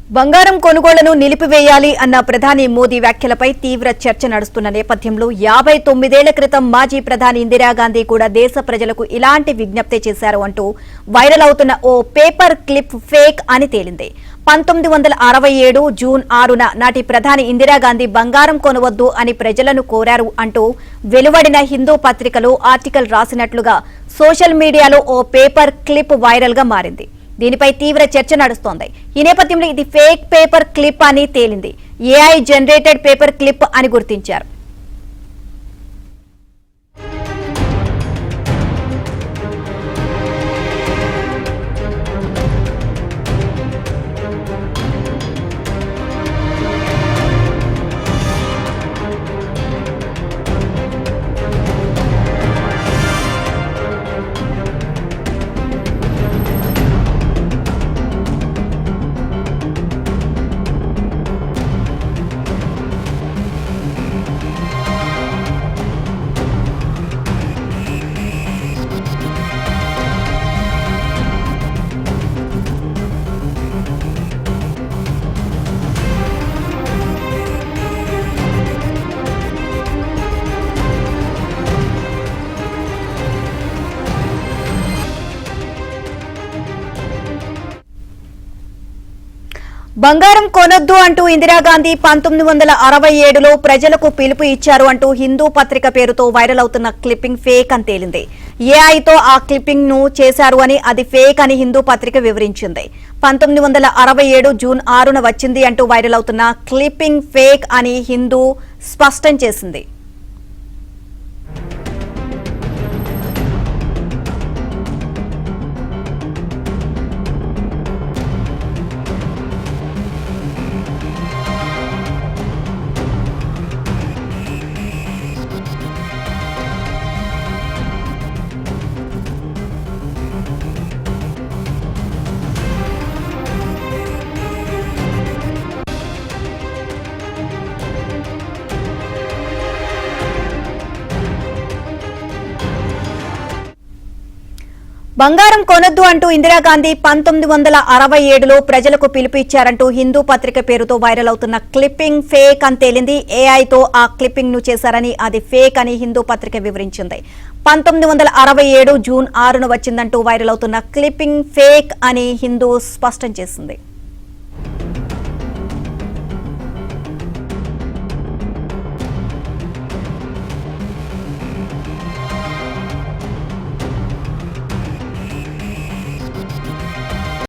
బంగారం కొనుగోళ్లను నిలిపివేయాలి అన్న ప్రధాని మోదీ వ్యాఖ్యలపై తీవ్ర చర్చ నడుస్తున్న నేపథ్యంలో 59 ఏళ్ల క్రితం మాజీ ప్రధాని ఇందిరాగాంధీ కూడా దేశ ప్రజలకు ఇలాంటి విజ్ఞప్తి చేశారు అంటూ వైరల్ అవుతున్న ఓ పేపర్ క్లిప్ ఫేక్ అని తేలింది. 1967 జూన్ 6న నాటి ప్రధాని ఇందిరాగాంధీ బంగారం కొనవద్దు అని ప్రజలను కోరారు అంటూ వెలువడిన హిందూ పత్రికలో ఆర్టికల్ రాసినట్లుగా సోషల్ మీడియాలో ఓ పేపర్ క్లిప్ వైరల్ గా మారింది. దీనిపై తీవ్ర చర్చ నడుస్తోంది. ఈ నేపథ్యంలో ఇది ఫేక్ పేపర్ క్లిప్ అని తేలింది. ఏఐ జనరేటెడ్ పేపర్ క్లిప్ అని గుర్తించారు. బంగారం కొనొద్దు అంటూ ఇందిరాగాంధీ 1967లో ప్రజలకు పిలుపు ఇచ్చారు అంటూ హిందూ పత్రిక పేరుతో వైరల్ అవుతున్న క్లిప్పింగ్ ఫేక్ అని తేలింది. ఏఐతో ఆ క్లిప్పింగ్ ను చేశారు అని అది ఫేక్ అని హిందూ పత్రిక వివరించింది. 1967 జూన్ 6న వచ్చింది అంటూ వైరల్ అవుతున్న క్లిప్పింగ్ ఫేక్ అని హిందూ స్పష్టం చేసింది. బంగారం కొనొద్దు అంటూ ఇందిరాగాంధీ 1967లో ప్రజలకు పిలుపు ఇచ్చారంటూ హిందూ పత్రిక పేరుతో వైరల్ అవుతున్న క్లిప్పింగ్ ఫేక్ అని తేలింది. ఏఐతో ఆ క్లిప్పింగ్ ను చేశారని అది ఫేక్ అని హిందూ పత్రిక వివరించింది. 1967 జూన్ 6న వచ్చిందంటూ వైరల్ అవుతున్న క్లిప్పింగ్ ఫేక్ అని హిందూ స్పష్టం చేసింది.